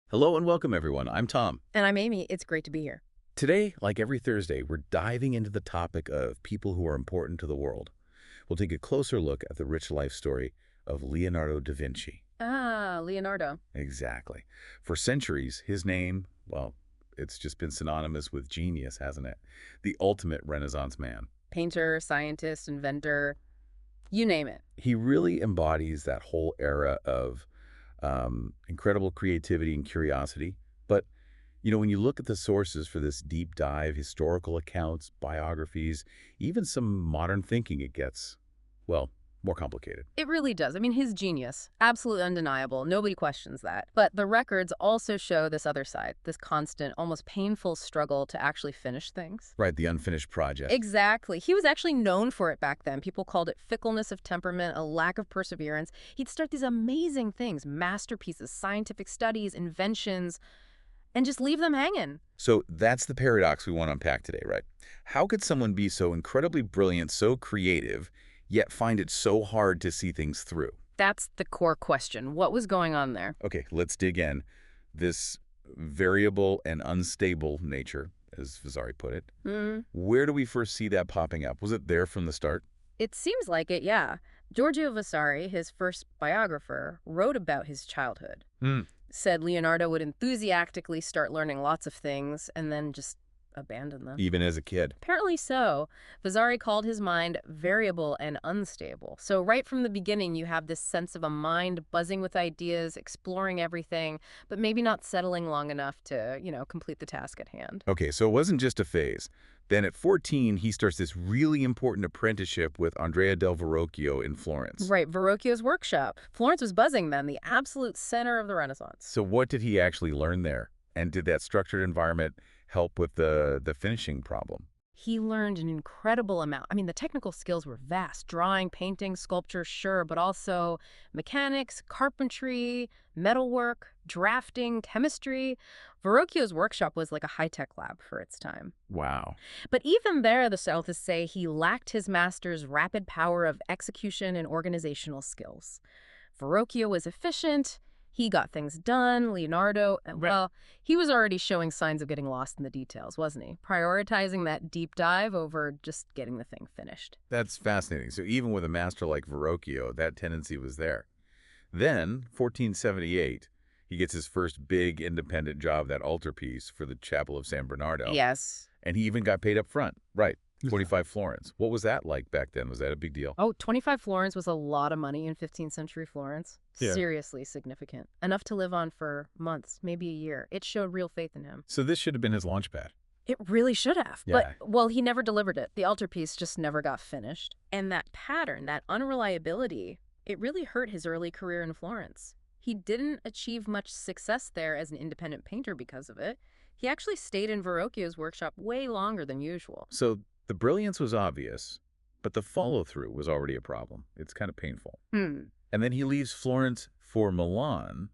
Hello and welcome, everyone. I'm Tom. And I'm Amy. It's great to be here. Today, like every Thursday, we're diving into the topic of people who are important to the world. We'll take a closer look at the rich life story of Leonardo da Vinci. Ah, Leonardo. Exactly. For centuries, his name, well, it's just been synonymous with genius, hasn't it? The ultimate Renaissance man. Painter, scientist, inventor, you name it. He really embodies that whole era of incredible creativity and curiosity. But when you look at the sources for this deep dive, historical accounts, biographies, even some modern thinking, it gets, well, more complicated. It really does. I mean, his genius, absolutely undeniable. Nobody questions that. But the records also show this other side, this constant, almost painful struggle to actually finish things. Right, the unfinished project. Exactly. He was actually known for it back then. People called it fickleness of temperament, a lack of perseverance. He'd start these amazing things, masterpieces, scientific studies, inventions, and just leave them hanging. So that's the paradox we want to unpack today, right? How could someone be so incredibly brilliant, so creative, yet find it so hard to see things through? That's the core question. What was going on there? Okay, let's dig in. This variable and unstable nature, as Vasari put it, where do we first see that popping up? Was it there from the start? It seems like it, yeah. Giorgio Vasari, his first biographer, wrote about his childhood. Said Leonardo would enthusiastically start learning lots of things and then just abandon them. Even as a kid. Apparently so. Vasari called his mind variable and unstable. So right from the beginning, you have this sense of a mind buzzing with ideas, exploring everything, but maybe not settling long enough to, complete the task at hand. Okay, so it wasn't just a phase. Then at 14, he starts this really important apprenticeship with Andrea del Verrocchio in Florence. Right, Verrocchio's workshop. Florence was buzzing then, the absolute center of the Renaissance. So what did he actually learn there? And did that structured environment help with the finishing problem? He learned an incredible amount. I mean, the technical skills were vast. Drawing, painting, sculpture, sure, but also mechanics, carpentry, metalwork, drafting, chemistry. Verrocchio's workshop was like a high-tech lab for its time. Wow. But even there, the scientists say he lacked his master's rapid power of execution and organizational skills. Verrocchio was efficient. He got things done. Leonardo, well, he was already showing signs of getting lost in the details, wasn't he? Prioritizing that deep dive over just getting the thing finished. That's fascinating. So even with a master like Verrocchio, that tendency was there. Then, 1478, he gets his first big independent job, that altarpiece for the Chapel of San Bernardo. Yes. And he even got paid up front. Right. 25 florins. What was that like back then? Was that a big deal? Oh, 25 florins was a lot of money in 15th century Florence. Yeah. Seriously significant. Enough to live on for months, maybe a year. It showed real faith in him. So this should have been his launch pad. It really should have. Yeah. But, well, he never delivered it. The altarpiece just never got finished. And that pattern, that unreliability, it really hurt his early career in Florence. He didn't achieve much success there as an independent painter because of it. He actually stayed in Verrocchio's workshop way longer than usual. So the brilliance was obvious, but the follow-through was already a problem. It's kind of painful. And then he leaves Florence for Milan,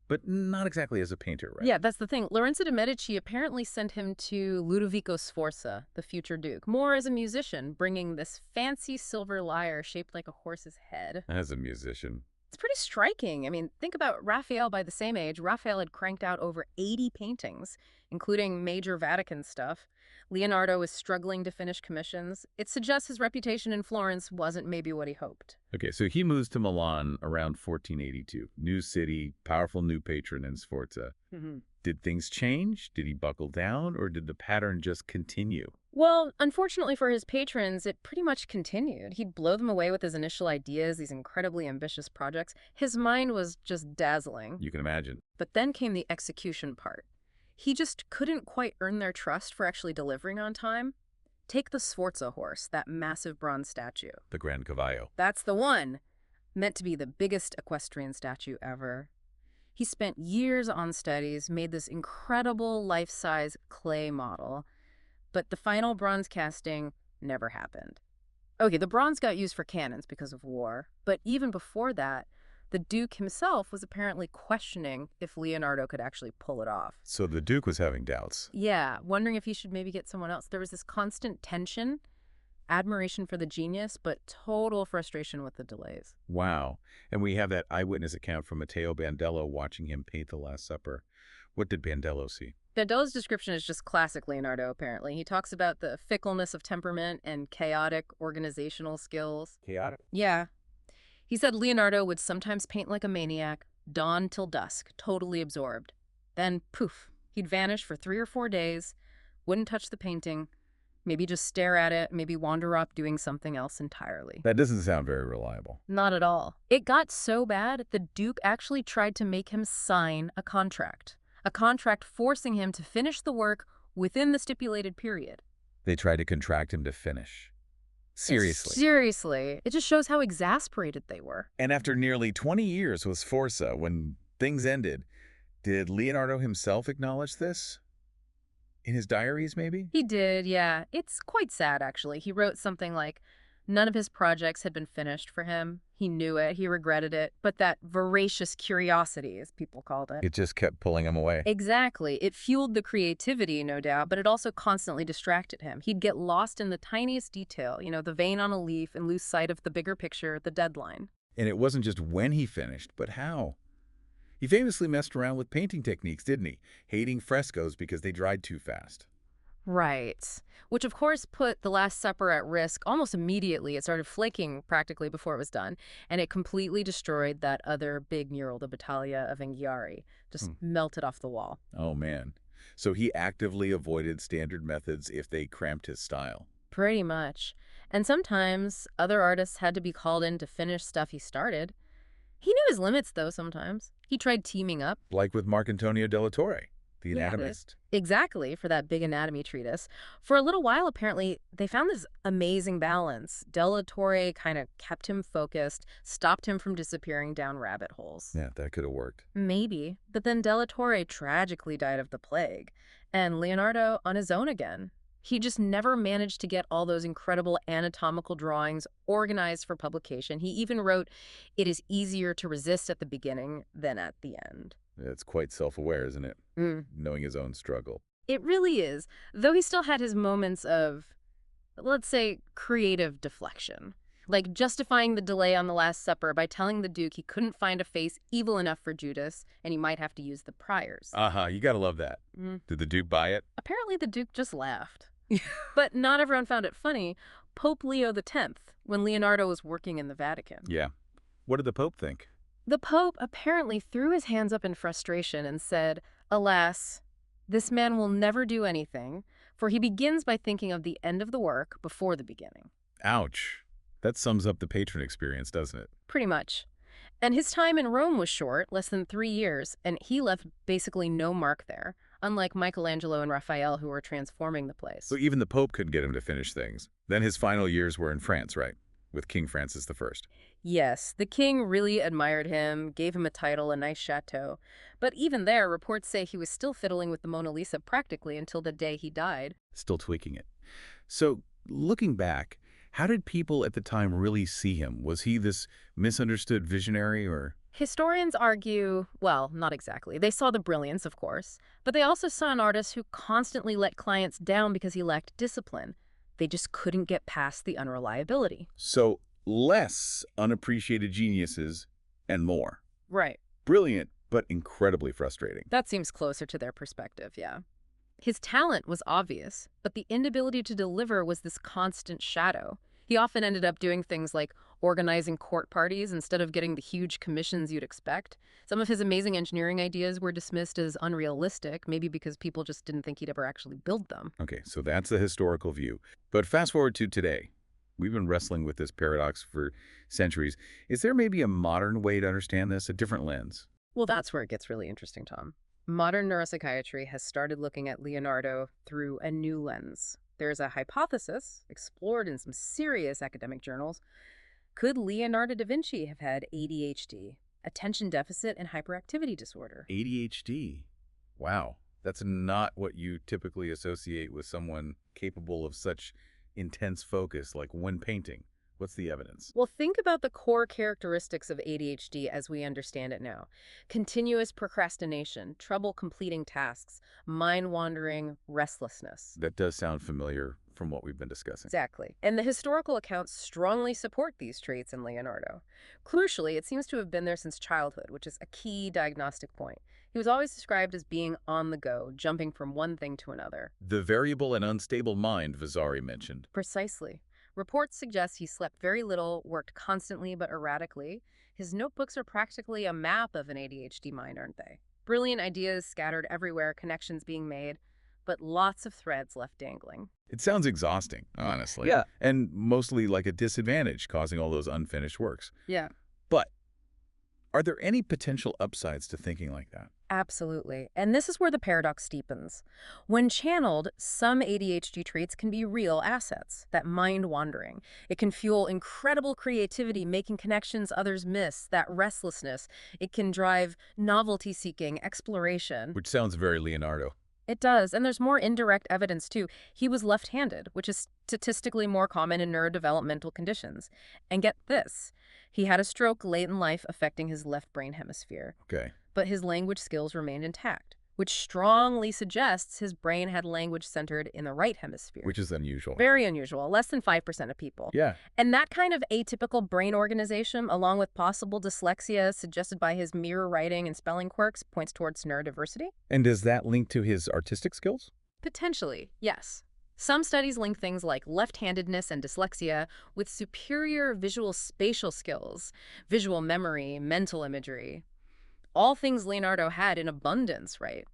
but not exactly as a painter, right? Yeah, that's the thing. Lorenzo de' Medici apparently sent him to Ludovico Sforza, the future duke, more as a musician, bringing this fancy silver lyre shaped like a horse's head. As a musician. It's pretty striking. I mean, think about Raphael by the same age. Raphael had cranked out over 80 paintings, including major Vatican stuff. Leonardo is struggling to finish commissions. It suggests his reputation in Florence wasn't maybe what he hoped. Okay, so he moves to Milan around 1482. New city, powerful new patron in Sforza. Did things change? Did he buckle down, or did the pattern just continue? Well, unfortunately for his patrons, it pretty much continued. He'd blow them away with his initial ideas, these incredibly ambitious projects. His mind was just dazzling. You can imagine. But then came the execution part. He just couldn't quite earn their trust for actually delivering on time. Take the Sforza horse, that massive bronze statue. The Grand Cavallo. That's the one. Meant to be the biggest equestrian statue ever. He spent years on studies, made this incredible life-size clay model, but the final bronze casting never happened. Okay, the bronze got used for cannons because of war, but even before that, the Duke himself was apparently questioning if Leonardo could actually pull it off. So the Duke was having doubts. Yeah, wondering if he should maybe get someone else. There was this constant tension. admiration for the genius, but total frustration with the delays. Wow. And we have that eyewitness account from Matteo Bandello watching him paint the Last Supper. What did Bandello see? Bandello's description is just classic Leonardo, apparently. He talks about the fickleness of temperament and chaotic organizational skills. Chaotic. Yeah. He said Leonardo would sometimes paint like a maniac, dawn till dusk, totally absorbed. Then, poof, he'd vanish for 3 or 4 days, wouldn't touch the painting, maybe just stare at it, maybe wander up doing something else entirely. That doesn't sound very reliable. Not at all. It got so bad, the Duke actually tried to make him sign a contract forcing him to finish the work within the stipulated period. They tried to contract him to finish. Seriously. Seriously. It just shows how exasperated they were. And after nearly 20 years with Sforza, when things ended, did Leonardo himself acknowledge this? In his diaries, maybe? He did, yeah. It's quite sad, actually. He wrote something like, none of his projects had been finished for him. He knew it, he regretted it, but that voracious curiosity, as people called it. It just kept pulling him away. Exactly. It fueled the creativity, no doubt, but it also constantly distracted him. He'd get lost in the tiniest detail, the vein on a leaf, and lose sight of the bigger picture, the deadline. And it wasn't just when he finished, but how. He famously messed around with painting techniques, didn't he? Hating frescoes because they dried too fast. Right. Which, of course, put The Last Supper at risk almost immediately. It started flaking practically before it was done, and it completely destroyed that other big mural, the Battaglia of Anghiari. Just melted off the wall. Oh, man. So he actively avoided standard methods if they cramped his style. Pretty much. And sometimes other artists had to be called in to finish stuff he started. He knew his limits, though, sometimes. He tried teaming up. Like with Marcantonio della Torre, the Yeah, anatomist. Exactly, for that big anatomy treatise. For a little while, apparently, they found this amazing balance. Della Torre kind of kept him focused, stopped him from disappearing down rabbit holes. Yeah, that could have worked. Maybe. But then Della Torre tragically died of the plague. And Leonardo on his own again. He just never managed to get all those incredible anatomical drawings organized for publication. He even wrote, "It is easier to resist at the beginning than at the end." It's quite self-aware, isn't it? Mm. Knowing his own struggle. It really is, though he still had his moments of, let's say, creative deflection. Like justifying the delay on the Last Supper by telling the Duke he couldn't find a face evil enough for Judas and he might have to use the priors. You gotta love that. Did the Duke buy it? Apparently the Duke just laughed. But not everyone found it funny. Pope Leo X, when Leonardo was working in the Vatican. Yeah. What did the Pope think? The Pope apparently threw his hands up in frustration and said, "Alas, this man will never do anything, for he begins by thinking of the end of the work before the beginning." Ouch. That sums up the patron experience, doesn't it? Pretty much. And his time in Rome was short, less than 3 years, and he left basically no mark there, unlike Michelangelo and Raphael, who were transforming the place. So even the Pope couldn't get him to finish things. Then his final years were in France, right? With King Francis I. Yes, the king really admired him, gave him a title, a nice chateau. But even there, reports say he was still fiddling with the Mona Lisa practically until the day he died. Still tweaking it. So, looking back, how did people at the time really see him? Was he this misunderstood visionary or... Historians argue, well, not exactly. They saw the brilliance, of course, but they also saw an artist who constantly let clients down because he lacked discipline. They just couldn't get past the unreliability. So, less unappreciated geniuses and more. Right. Brilliant, but incredibly frustrating. That seems closer to their perspective, yeah. His talent was obvious, but the inability to deliver was this constant shadow. He often ended up doing things like organizing court parties instead of getting the huge commissions you'd expect. Some of his amazing engineering ideas were dismissed as unrealistic, maybe because people just didn't think he'd ever actually build them. Okay, so that's the historical view. But fast forward to today. We've been wrestling with this paradox for centuries. Is there maybe a modern way to understand this, a different lens? Well, that's where it gets really interesting, Tom. Modern neuropsychiatry has started looking at Leonardo through a new lens. There's a hypothesis, explored in some serious academic journals. Could Leonardo da Vinci have had ADHD, attention deficit and hyperactivity disorder? ADHD. Wow. That's not what you typically associate with someone capable of such intense focus, like when painting. What's the evidence? Well, think about the core characteristics of ADHD as we understand it now. Continuous procrastination, trouble completing tasks, mind-wandering, restlessness. That does sound familiar from what we've been discussing. Exactly. And the historical accounts strongly support these traits in Leonardo. Crucially, it seems to have been there since childhood, which is a key diagnostic point. He was always described as being on the go, jumping from one thing to another. The variable and unstable mind Vasari mentioned. Precisely. Reports suggest he slept very little, worked constantly but erratically. His notebooks are practically a map of an ADHD mind, aren't they? Brilliant ideas scattered everywhere, connections being made, but lots of threads left dangling. It sounds exhausting, honestly. Yeah. And mostly like a disadvantage, causing all those unfinished works. Yeah. But are there any potential upsides to thinking like that? Absolutely. And this is where the paradox steepens. When channeled, some ADHD traits can be real assets, that mind wandering. It can fuel incredible creativity, making connections others miss, that restlessness. It can drive novelty seeking, exploration. Which sounds very Leonardo. It does, and there's more indirect evidence too. He was left-handed, which is statistically more common in neurodevelopmental conditions. And get this, he had a stroke late in life affecting his left brain hemisphere. Okay. But his language skills remained intact, which strongly suggests his brain had language centered in the right hemisphere. Which is unusual. Very unusual, less than 5% of people. Yeah. And that kind of atypical brain organization, along with possible dyslexia suggested by his mirror writing and spelling quirks, points towards neurodiversity? And does that link to his artistic skills? Potentially, yes. Some studies link things like left-handedness and dyslexia with superior visual spatial skills, visual memory, mental imagery. All things Leonardo had in abundance, right?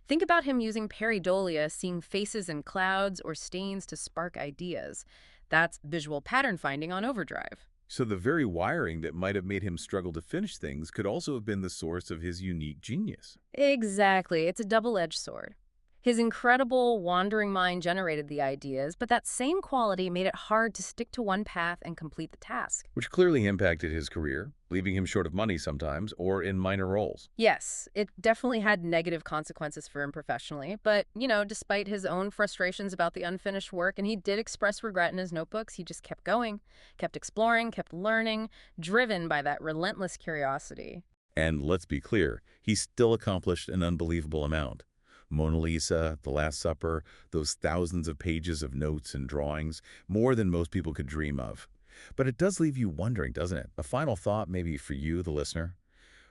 Think about him using pareidolia, seeing faces in clouds or stains to spark ideas. That's visual pattern finding on overdrive. So the very wiring that might have made him struggle to finish things could also have been the source of his unique genius. Exactly. It's a double-edged sword. His incredible, wandering mind generated the ideas, but that same quality made it hard to stick to one path and complete the task. Which clearly impacted his career, leaving him short of money sometimes or in minor roles. Yes, it definitely had negative consequences for him professionally, but, despite his own frustrations about the unfinished work, and he did express regret in his notebooks, he just kept going, kept exploring, kept learning, driven by that relentless curiosity. And let's be clear, he still accomplished an unbelievable amount. Mona Lisa, The Last Supper, those thousands of pages of notes and drawings, more than most people could dream of. But it does leave you wondering, doesn't it? A final thought maybe for you, the listener.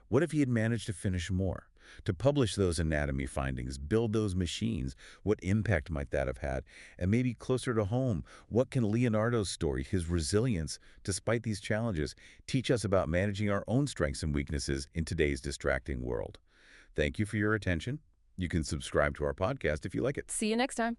What if he had managed to finish more? To publish those anatomy findings, build those machines, what impact might that have had? And maybe closer to home, what can Leonardo's story, his resilience, despite these challenges, teach us about managing our own strengths and weaknesses in today's distracting world? Thank you for your attention. You can subscribe to our podcast if you like it. See you next time.